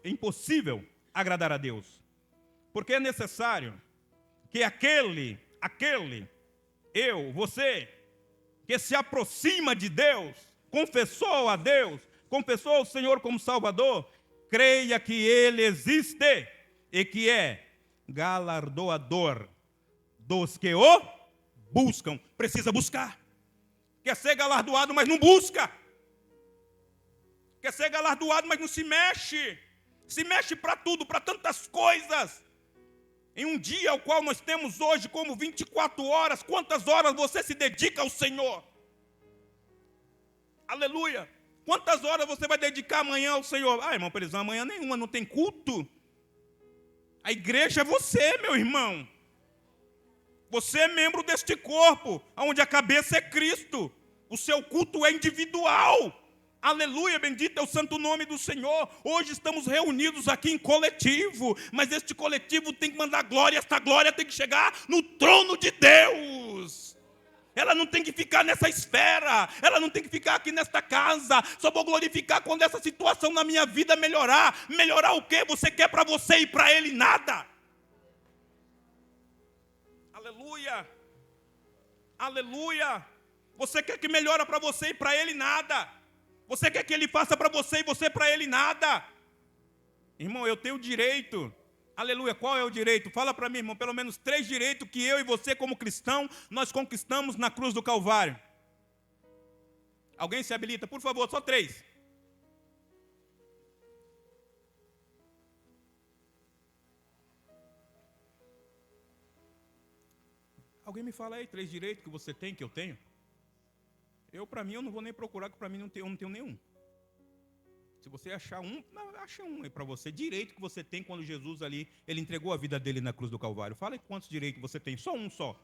impossível agradar a Deus, porque é necessário que você, que se aproxima de Deus, confessou a Deus, confessou ao Senhor como Salvador, creia que Ele existe e que é galardoador dos que o buscam. Precisa buscar. Quer ser galardoado, mas não busca. Quer ser galardoado, mas não se mexe. Se mexe para tudo, para tantas coisas. Em um dia ao qual nós temos hoje como 24 horas, quantas horas você se dedica ao Senhor? Aleluia. Quantas horas você vai dedicar amanhã ao Senhor? Ah, irmão, por exemplo, amanhã nenhuma, não tem culto. A igreja é você, meu irmão. Você é membro deste corpo, onde a cabeça é Cristo. O seu culto é individual. Aleluia, bendito é o santo nome do Senhor. Hoje estamos reunidos aqui em coletivo, mas este coletivo tem que mandar glória. Esta glória tem que chegar no trono de Deus. Ela não tem que ficar nessa esfera. Ela não tem que ficar aqui nesta casa. Só vou glorificar quando essa situação na minha vida melhorar. Melhorar o quê? Você quer para você e para ele nada. Aleluia. Aleluia. Você quer que melhore para você e para ele nada. Você quer que ele faça para você e você para ele nada. Irmão, eu tenho direito. Aleluia, qual é o direito? Fala para mim, irmão, pelo menos 3 direitos que eu e você como cristão, nós conquistamos na cruz do Calvário. Alguém se habilita? Por favor, só 3. Alguém me fala aí 3 direitos que você tem, que eu tenho? Para mim, eu não vou nem procurar, que para mim eu não tenho nenhum. Se você achar um, acha um aí para você. Direito que você tem quando Jesus ali, ele entregou a vida dele na cruz do Calvário. Fala aí quantos direitos você tem. Só um só.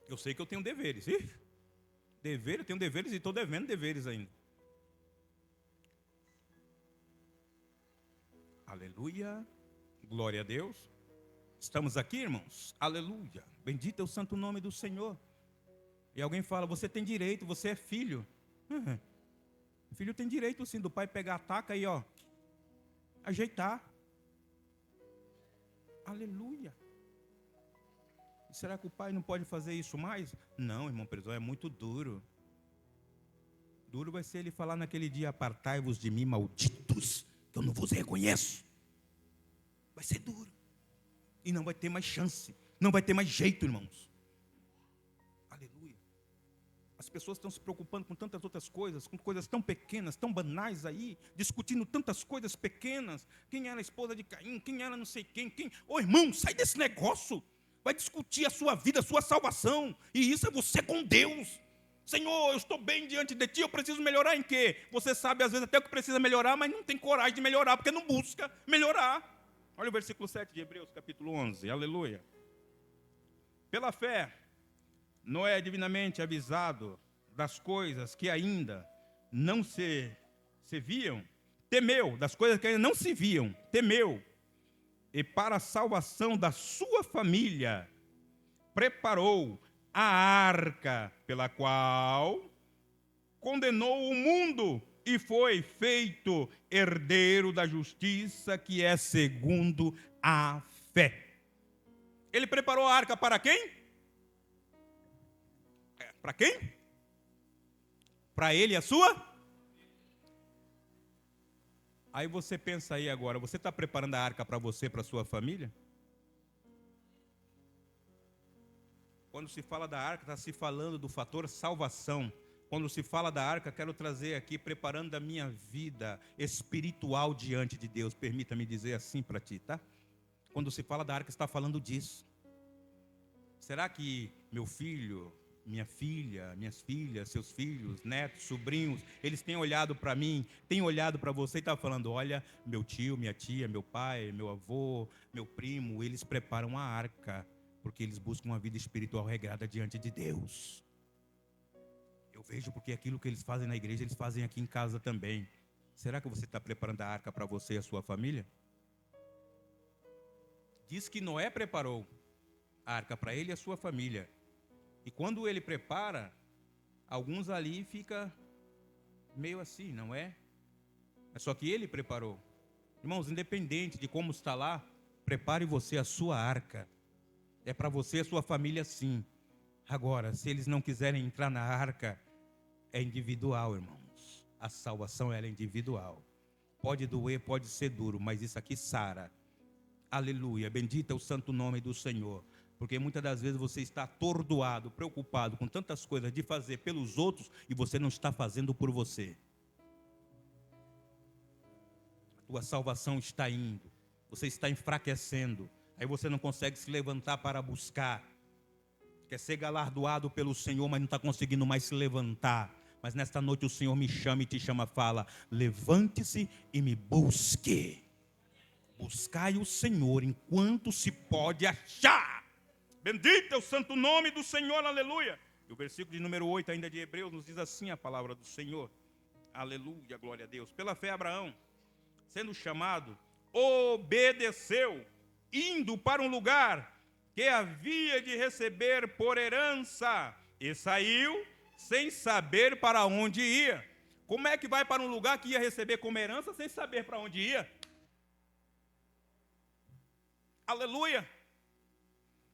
Eu sei que eu tenho deveres. Ih, dever, eu tenho deveres e estou devendo deveres ainda. Aleluia. Glória a Deus. Estamos aqui, irmãos. Aleluia. Bendito é o santo nome do Senhor. E alguém fala, você tem direito, você é filho. O filho tem direito sim, do pai pegar a taca e ajeitar. Aleluia. E será que o pai não pode fazer isso mais? Não, irmão Prezão, é muito duro. Duro vai ser ele falar naquele dia, apartai-vos de mim, malditos, que eu não vos reconheço. Vai ser duro. E não vai ter mais chance, não vai ter mais jeito, irmãos. As pessoas estão se preocupando com tantas outras coisas, com coisas tão pequenas, tão banais aí, discutindo tantas coisas pequenas. Quem era a esposa de Caim, quem era não sei quem. Ô irmão, sai desse negócio. Vai discutir a sua vida, a sua salvação. E isso é você com Deus. Senhor, eu estou bem diante de ti, eu preciso melhorar em quê? Você sabe às vezes até o que precisa melhorar, mas não tem coragem de melhorar, porque não busca melhorar. Olha o versículo 7 de Hebreus, capítulo 11. Aleluia. Pela fé, Noé é divinamente avisado das coisas que ainda não se viam, temeu, das coisas que ainda não se viam, temeu, e para a salvação da sua família, preparou a arca, pela qual condenou o mundo e foi feito herdeiro da justiça, que é segundo a fé. Ele preparou a arca para quem? Para quem? Para ele e a sua? Aí você pensa aí agora, você está preparando a arca para você, para a sua família? Quando se fala da arca, está se falando do fator salvação. Quando se fala da arca, quero trazer aqui, preparando a minha vida espiritual diante de Deus. Permita-me dizer assim para ti, tá? Quando se fala da arca, está falando disso. Será que meu filho, minha filha, minhas filhas, seus filhos, netos, sobrinhos, eles têm olhado para mim, têm olhado para você e estão falando, olha, meu tio, minha tia, meu pai, meu avô, meu primo, eles preparam a arca, porque eles buscam uma vida espiritual regrada diante de Deus. Eu vejo porque aquilo que eles fazem na igreja, eles fazem aqui em casa também. Será que você está preparando a arca para você e a sua família? Diz que Noé preparou a arca para ele e a sua família. E quando ele prepara, alguns ali ficam meio assim, não é? É só que ele preparou. Irmãos, independente de como está lá, prepare você a sua arca. É para você e a sua família sim. Agora, se eles não quiserem entrar na arca, é individual, irmãos. A salvação ela é individual. Pode doer, pode ser duro, mas isso aqui sara. Aleluia, bendito é o santo nome do Senhor. Porque muitas das vezes você está atordoado, preocupado com tantas coisas de fazer pelos outros e você não está fazendo por você. A tua salvação está indo, você está enfraquecendo, aí você não consegue se levantar para buscar. Quer ser galardoado pelo Senhor, mas não está conseguindo mais se levantar. Mas nesta noite o Senhor me chama e te chama, fala, levante-se e me busque. Buscai o Senhor enquanto se pode achar. Bendito é o santo nome do Senhor, aleluia. E o versículo de número 8 ainda de Hebreus nos diz assim a palavra do Senhor. Aleluia, glória a Deus. Pela fé Abraão, sendo chamado, obedeceu, indo para um lugar que havia de receber por herança, e saiu sem saber para onde ia. Como é que vai para um lugar que ia receber como herança sem saber para onde ia? Aleluia.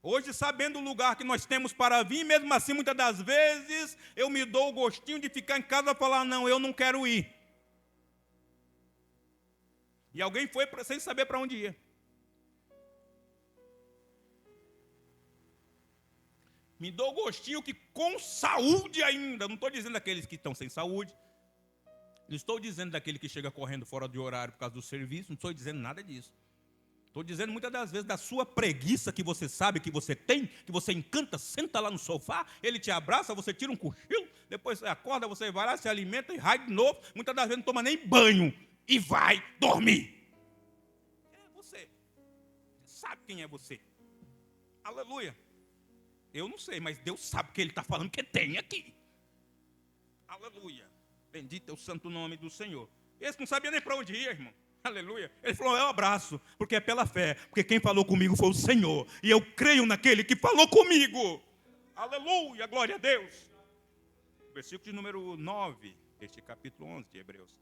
Hoje, sabendo o lugar que nós temos para vir, mesmo assim, muitas das vezes, eu me dou o gostinho de ficar em casa e falar, não, eu não quero ir. E alguém foi sem saber para onde ia. Me dou o gostinho que com saúde ainda, não estou dizendo daqueles que estão sem saúde, não estou dizendo daquele que chega correndo fora de horário por causa do serviço, não estou dizendo nada disso. Estou dizendo muitas das vezes da sua preguiça que você sabe que você tem, que você encanta, senta lá no sofá, ele te abraça, você tira um cochilo, depois você acorda, você vai lá, se alimenta e vai de novo, muitas das vezes não toma nem banho e vai dormir. É você. Você sabe quem é você. Aleluia. Eu não sei, mas Deus sabe que Ele está falando que tem aqui. Aleluia. Bendito é o santo nome do Senhor. Esse não sabia nem para onde ia, irmão. Aleluia. Ele falou, eu abraço, porque é pela fé. Porque quem falou comigo foi o Senhor. E eu creio naquele que falou comigo. Aleluia, glória a Deus. Versículo de número 9, este capítulo 11 de Hebreus.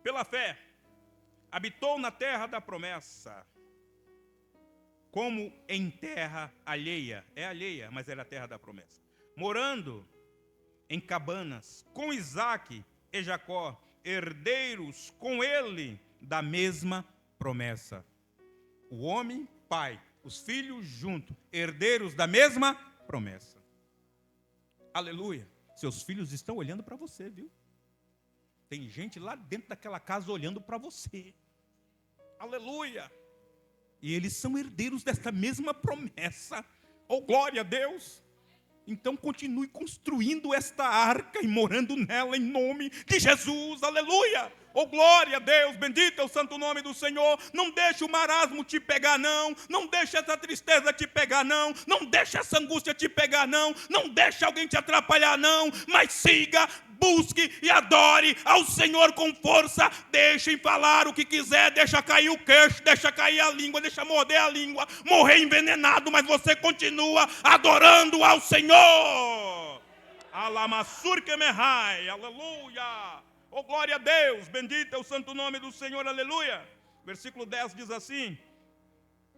Pela fé, habitou na terra da promessa, como em terra alheia. É alheia, mas era a terra da promessa. Morando em cabanas, com Isaque e Jacó, herdeiros com ele da mesma promessa. O homem, pai, os filhos junto, herdeiros da mesma promessa. Aleluia. Seus filhos estão olhando para você, viu? Tem gente lá dentro daquela casa olhando para você. Aleluia. E eles são herdeiros desta mesma promessa. Oh, glória a Deus. Então continue construindo esta arca e morando nela em nome de Jesus, aleluia, oh glória a Deus, bendito é o santo nome do Senhor. Não deixe o marasmo te pegar não, não deixe essa tristeza te pegar não, não deixe essa angústia te pegar não, não deixe alguém te atrapalhar não, mas siga busque e adore ao Senhor com força. Deixem falar o que quiser, deixa cair o queixo, deixa cair a língua, deixa morder a língua, morrer envenenado, mas você continua adorando ao Senhor. Alamassur que mehai, aleluia. Oh, glória a Deus, bendito é o santo nome do Senhor, aleluia. Versículo 10 diz assim: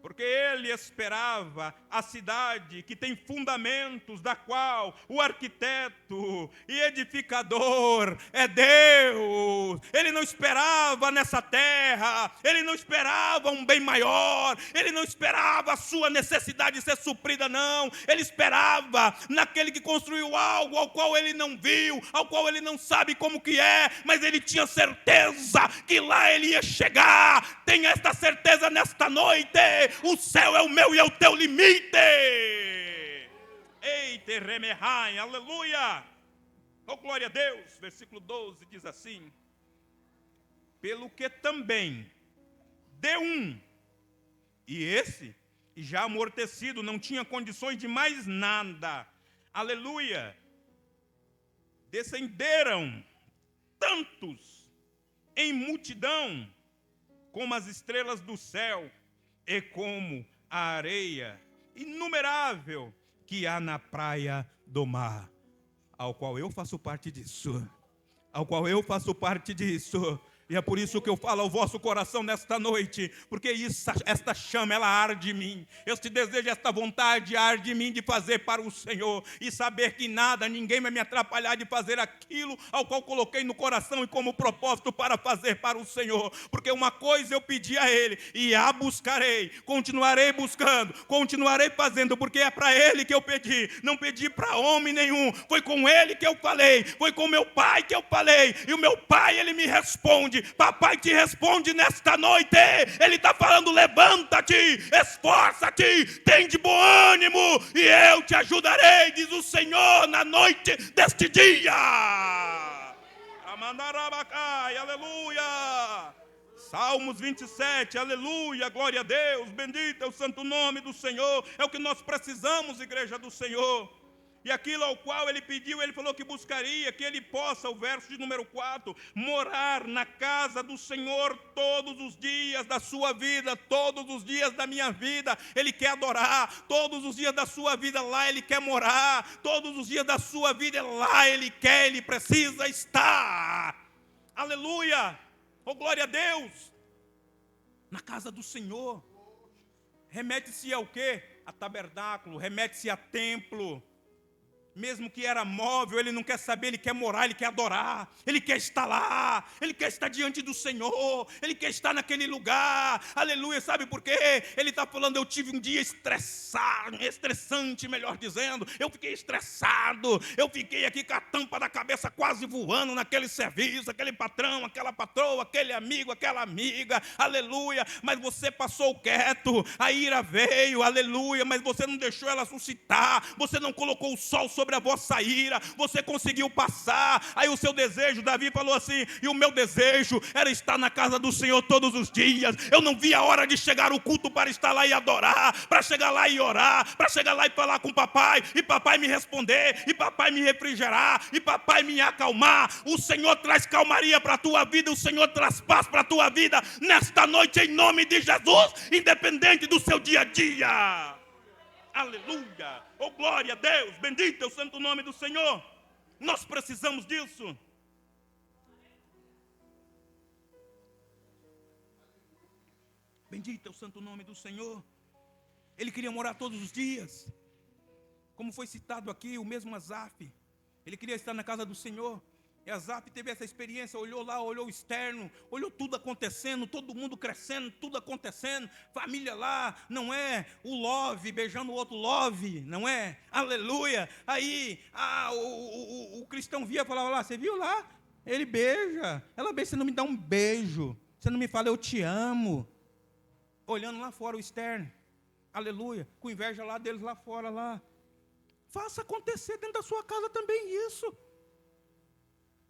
porque ele esperava a cidade que tem fundamentos, da qual o arquiteto e edificador é Deus. Ele não esperava nessa terra, ele não esperava um bem maior, ele não esperava a sua necessidade ser suprida, não. Ele esperava naquele que construiu algo ao qual ele não viu, ao qual ele não sabe como que é, mas ele tinha certeza que lá ele ia chegar. Tenha esta certeza nesta noite. O céu é o meu e é o teu limite. Eite remehai, aleluia. Oh, glória a Deus. Versículo 12 diz assim: pelo que também deu um, e esse, já amortecido, não tinha condições de mais nada. Aleluia. Descenderam tantos em multidão como as estrelas do céu e como a areia inumerável que há na praia do mar, ao qual eu faço parte disso, ao qual eu faço parte disso. E é por isso que eu falo ao vosso coração nesta noite, porque esta chama, ela arde em mim. Este desejo, esta vontade arde em mim de fazer para o Senhor, e saber que nada, ninguém vai me atrapalhar de fazer aquilo ao qual coloquei no coração e como propósito para fazer para o Senhor. Porque uma coisa eu pedi a Ele, e a buscarei, continuarei buscando, continuarei fazendo, porque é para Ele que eu pedi, não pedi para homem nenhum. Foi com Ele que eu falei, foi com meu Pai que eu falei, e o meu Pai, Ele me responde. Papai te responde nesta noite. Ele está falando: levanta-te, esforça-te, tem de bom ânimo, e eu te ajudarei, diz o Senhor, na noite deste dia. Amandarabacai, aleluia. Salmos 27, aleluia, glória a Deus, bendito é o santo nome do Senhor. É o que nós precisamos, igreja do Senhor. E aquilo ao qual ele pediu, ele falou que buscaria, que ele possa, o verso de número 4, morar na casa do Senhor todos os dias da sua vida, todos os dias da minha vida. Ele quer adorar, todos os dias da sua vida lá ele quer morar, todos os dias da sua vida lá ele quer, ele precisa estar. Aleluia, oh glória a Deus, na casa do Senhor. Remete-se ao quê? A tabernáculo, remete-se a templo. Mesmo que era móvel, ele não quer saber, ele quer morar, ele quer adorar, ele quer estar lá, ele quer estar diante do Senhor, ele quer estar naquele lugar, aleluia. Sabe por quê? Ele está falando: eu tive um dia estressante, melhor dizendo, eu fiquei estressado, eu fiquei aqui com a tampa da cabeça quase voando naquele serviço, aquele patrão, aquela patroa, aquele amigo, aquela amiga, aleluia, mas você passou quieto, a ira veio, aleluia, mas você não deixou ela suscitar, você não colocou o sol sobre a vossa ira, você conseguiu passar. Aí o seu desejo, Davi falou assim: e o meu desejo era estar na casa do Senhor todos os dias. Eu não via a hora de chegar o culto para estar lá e adorar, para chegar lá e orar, para chegar lá e falar com papai, e papai me responder, e papai me refrigerar, e papai me acalmar. O Senhor traz calmaria para a tua vida, o Senhor traz paz para a tua vida nesta noite, em nome de Jesus, independente do seu dia a dia. Aleluia, oh glória a Deus, bendito é o santo nome do Senhor. Nós precisamos disso. Bendito é o santo nome do Senhor. Ele queria morar todos os dias, como foi citado aqui, o mesmo Asaf, ele queria estar na casa do Senhor. E Asaf teve essa experiência, olhou lá, olhou o externo, olhou tudo acontecendo, todo mundo crescendo, tudo acontecendo, família lá, não é? O love, beijando o outro love, não é? Aleluia. Aí o cristão via e falava lá: você viu lá? Ele beija, ela beija, você não me dá um beijo, você não me fala eu te amo. Olhando lá fora o externo, aleluia, com inveja lá deles lá fora lá. Faça acontecer dentro da sua casa também isso.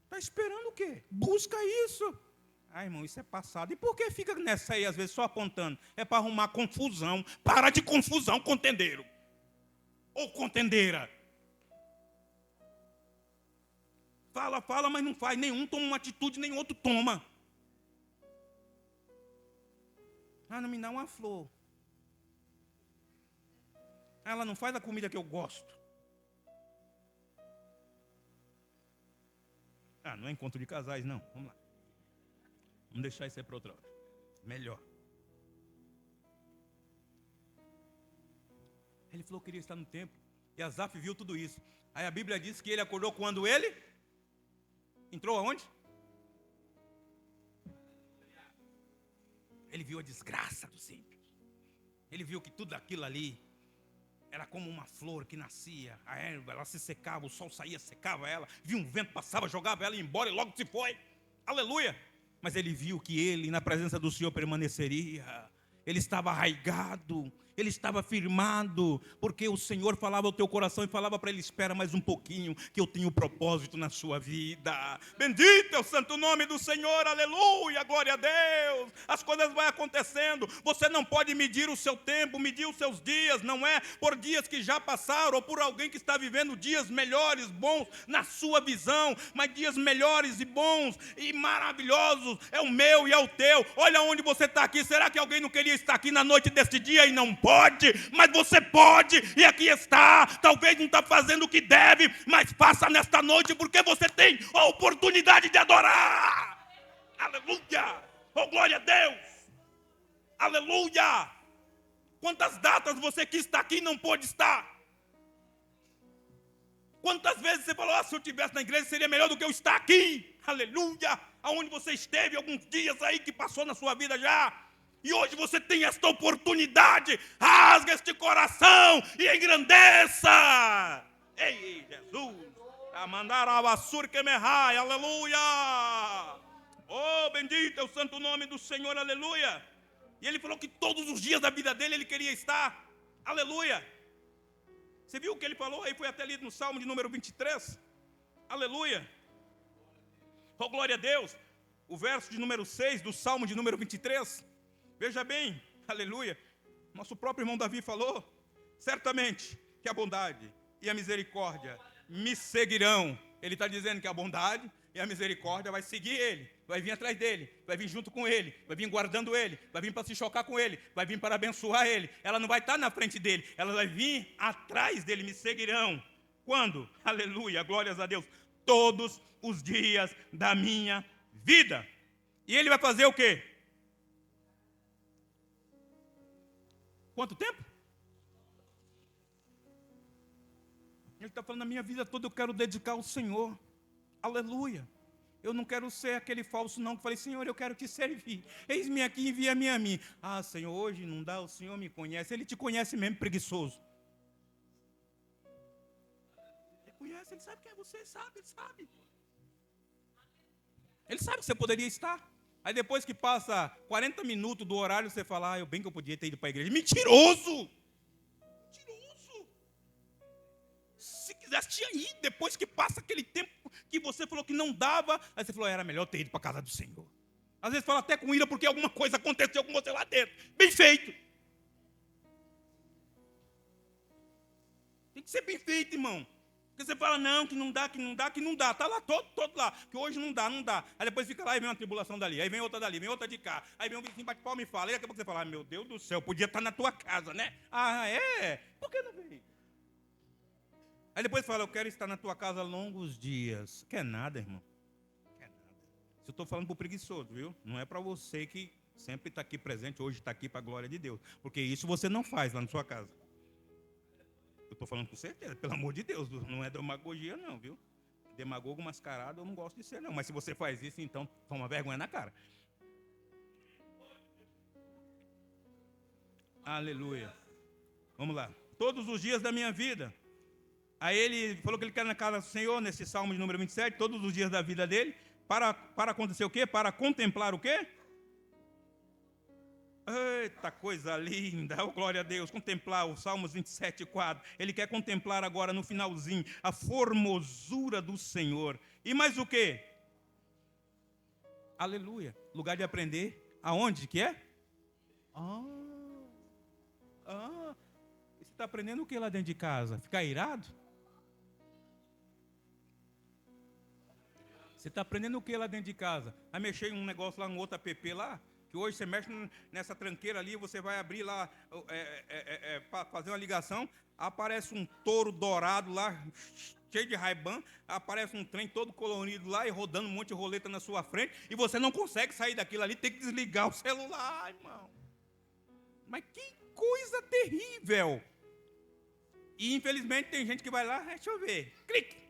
Está esperando o quê? Busca isso. Ah, irmão, isso é passado. E por que fica nessa aí, às vezes, só apontando? É para arrumar confusão. Para de confusão, contendeiro. Ou contendeira. Fala, fala, mas não faz. Nenhum toma uma atitude, nem outro toma. Ah, não me dá uma flor. Ela não faz a comida que eu gosto. Ah, não é encontro de casais, não. Vamos lá. Vamos deixar isso aí para outra hora. Melhor. Ele falou que queria estar no templo. E Asaf viu tudo isso. Aí a Bíblia diz que ele acordou quando ele entrou aonde? Ele viu a desgraça dos ímpios. Ele viu que tudo aquilo ali era como uma flor que nascia. A erva, ela se secava, o sol saía, secava ela. Viu um vento, passava, jogava ela embora e logo se foi. Aleluia! Mas ele viu que ele, na presença do Senhor, permaneceria. Ele estava arraigado, ele estava firmado, porque o Senhor falava ao teu coração e falava para ele: espera mais um pouquinho, que eu tenho propósito na sua vida. Bendito é o santo nome do Senhor, aleluia, glória a Deus. As coisas vão acontecendo, você não pode medir o seu tempo, medir os seus dias, não é por dias que já passaram, ou por alguém que está vivendo dias melhores, bons, na sua visão, mas dias melhores e bons, e maravilhosos, é o meu e é o teu. Olha onde você está aqui, será que alguém não queria estar aqui na noite deste dia e não pode? Mas você pode, e aqui está. Talvez não está fazendo o que deve, mas faça nesta noite, porque você tem a oportunidade de adorar. Aleluia, oh glória a Deus, aleluia. Quantas datas você quis estar aqui e não pôde estar? Quantas vezes você falou: se eu estivesse na igreja seria melhor do que eu estar aqui? Aleluia, aonde você esteve alguns dias aí que passou na sua vida já. E hoje você tem esta oportunidade. Rasga este coração e engrandeça. Ei, Jesus. Aleluia. Oh, bendito é o santo nome do Senhor, aleluia. E ele falou que todos os dias da vida dele ele queria estar. Aleluia. Você viu o que ele falou? Aí foi até lido no Salmo de número 23. Aleluia. Oh, glória a Deus. O verso de número 6 do Salmo de número 23. Veja bem, aleluia, nosso próprio irmão Davi falou: certamente que a bondade e a misericórdia me seguirão. Ele está dizendo que a bondade e a misericórdia vai seguir ele, vai vir atrás dele, vai vir junto com ele, vai vir guardando ele, vai vir para se chocar com ele, vai vir para abençoar ele. Ela não vai estar na frente dele, ela vai vir atrás dele, me seguirão. Quando? Aleluia, glórias a Deus. Todos os dias da minha vida. E ele vai fazer o quê? Quanto tempo? Ele está falando: a minha vida toda eu quero dedicar ao Senhor. Aleluia. Eu não quero ser aquele falso não que falei: Senhor, eu quero te servir. Eis-me aqui, envia-me a mim. Ah, Senhor, hoje não dá, o Senhor me conhece. Ele te conhece mesmo, preguiçoso. Ele conhece, ele sabe quem é você, ele sabe. Ele sabe que você poderia estar. Aí depois que passa 40 minutos do horário, você fala: eu bem que eu podia ter ido para a igreja. Mentiroso! Mentiroso! Se quisesse, tinha ido. Depois que passa aquele tempo que você falou que não dava, aí você falou: era melhor ter ido para a casa do Senhor. Às vezes fala até com ira porque alguma coisa aconteceu com você lá dentro. Bem feito! Tem que ser bem feito, irmão. Porque você fala: não, que não dá. Está lá todo lá, que hoje não dá. Aí depois fica lá e vem uma tribulação dali, aí vem outra dali, vem outra de cá. Aí vem um vizinho, bate palma e fala. Aí daqui a pouco você fala: meu Deus do céu, podia estar na tua casa, né? Ah, é? Por que não veio? Aí depois fala: eu quero estar na tua casa longos dias. Quer nada, irmão. Quer nada. Se eu estou falando para o preguiçoso, viu? Não é para você que sempre está aqui presente, hoje está aqui para a glória de Deus. Porque isso você não faz lá na sua casa. Eu estou falando com certeza, pelo amor de Deus, não é demagogia não, viu? Demagogo mascarado eu não gosto de ser não, mas se você faz isso, então toma vergonha na cara. Aleluia. Vamos lá. Todos os dias da minha vida. Aí ele falou que ele quer na casa do Senhor, nesse Salmo de número 27, todos os dias da vida dele, para acontecer o quê? Para contemplar o quê? Eita, coisa linda, oh, glória a Deus, contemplar o Salmos 27:4. Ele quer contemplar agora no finalzinho a formosura do Senhor. E mais o quê? Aleluia, lugar de aprender. Aonde que é? Você está aprendendo o que lá dentro de casa? Ficar irado? Você está aprendendo o que lá dentro de casa? A mexer em um negócio lá, um outro app lá, que hoje você mexe nessa tranqueira ali, você vai abrir lá para fazer uma ligação, aparece um touro dourado lá, cheio de Ray-Ban, aparece um trem todo colorido lá e rodando um monte de roleta na sua frente, e você não consegue sair daquilo ali, tem que desligar o celular, irmão. Mas que coisa terrível! E infelizmente tem gente que vai lá, deixa eu ver, clique.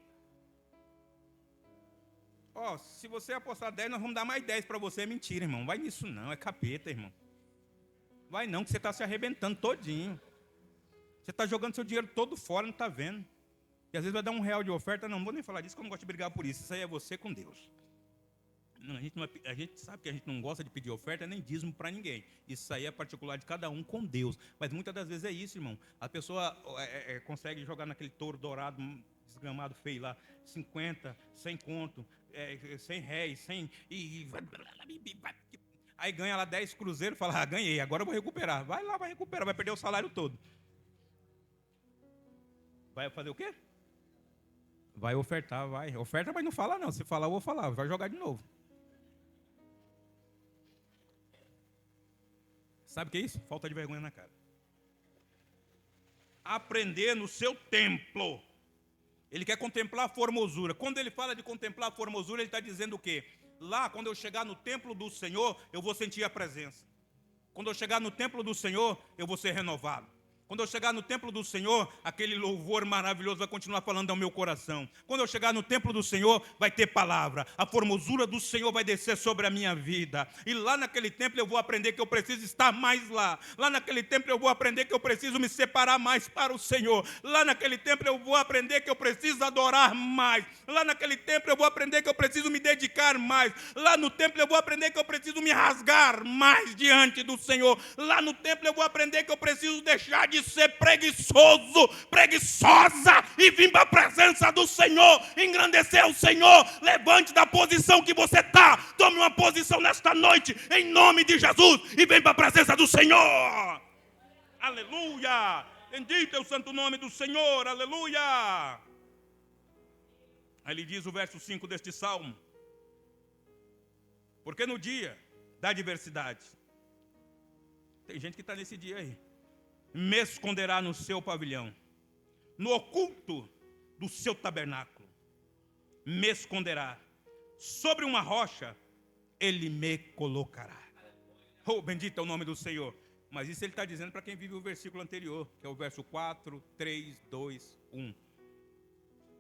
Ó, se você apostar 10, nós vamos dar mais 10 para você. É mentira, irmão. Vai nisso não, é capeta, irmão. Vai não, que você está se arrebentando todinho. Você está jogando seu dinheiro todo fora, não está vendo. E às vezes vai dar R$1 de oferta. Não vou nem falar disso, que eu não gosto de brigar por isso. Isso aí é você com Deus. Não, a gente sabe que a gente não gosta de pedir oferta nem dízimo para ninguém. Isso aí é particular de cada um com Deus. Mas muitas das vezes é isso, irmão. A pessoa consegue jogar naquele touro dourado, desgramado feio lá, 50, 100 conto, 100 réis, 100... Aí ganha lá 10 cruzeiros e fala, ganhei, agora eu vou recuperar. Vai lá, vai recuperar, vai perder o salário todo. Vai fazer o quê? Vai ofertar, vai. Oferta, mas não fala não. Se falar, eu vou falar. Vai jogar de novo. Sabe o que é isso? Falta de vergonha na cara. Aprender no seu templo. Ele quer contemplar a formosura. Quando ele fala de contemplar a formosura, ele está dizendo o quê? Lá, quando eu chegar no templo do Senhor, eu vou sentir a presença. Quando eu chegar no templo do Senhor, eu vou ser renovado. Quando eu chegar no templo do Senhor, aquele louvor maravilhoso vai continuar falando ao meu coração. Quando eu chegar no templo do Senhor, vai ter palavra. A formosura do Senhor vai descer sobre a minha vida. E lá naquele templo eu vou aprender que eu preciso estar mais lá. Lá naquele templo eu vou aprender que eu preciso me separar mais para o Senhor. Lá naquele templo eu vou aprender que eu preciso adorar mais. Lá naquele templo eu vou aprender que eu preciso me dedicar mais. Lá no templo eu vou aprender que eu preciso me rasgar mais diante do Senhor. Lá no templo eu vou aprender que eu preciso deixar de ser preguiçoso, preguiçosa e vir para a presença do Senhor, engrandecer o Senhor. Levante da posição que você está, tome uma posição nesta noite em nome de Jesus e vem para a presença do Senhor. Aleluia, bendito é o santo nome do Senhor, aleluia. Aí ele diz o verso 5 deste salmo: porque no dia da adversidade, tem gente que está nesse dia aí, me esconderá no seu pavilhão, no oculto do seu tabernáculo, me esconderá, sobre uma rocha ele me colocará. Oh, bendito é o nome do Senhor. Mas isso ele está dizendo para quem vive o versículo anterior, que é o verso 4, 3, 2, 1.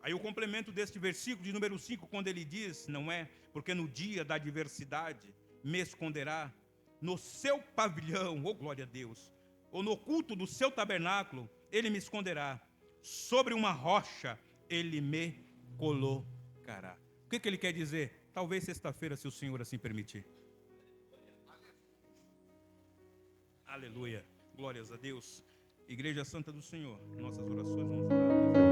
Aí o complemento deste versículo de número 5, quando ele diz, não é? Porque no dia da adversidade me esconderá no seu pavilhão, oh glória a Deus, ou no oculto do seu tabernáculo, ele me esconderá. Sobre uma rocha, ele me colocará. O que ele quer dizer? Talvez sexta-feira, se o Senhor assim permitir. Aleluia. Glórias a Deus. Igreja Santa do Senhor, nossas orações vamos orar.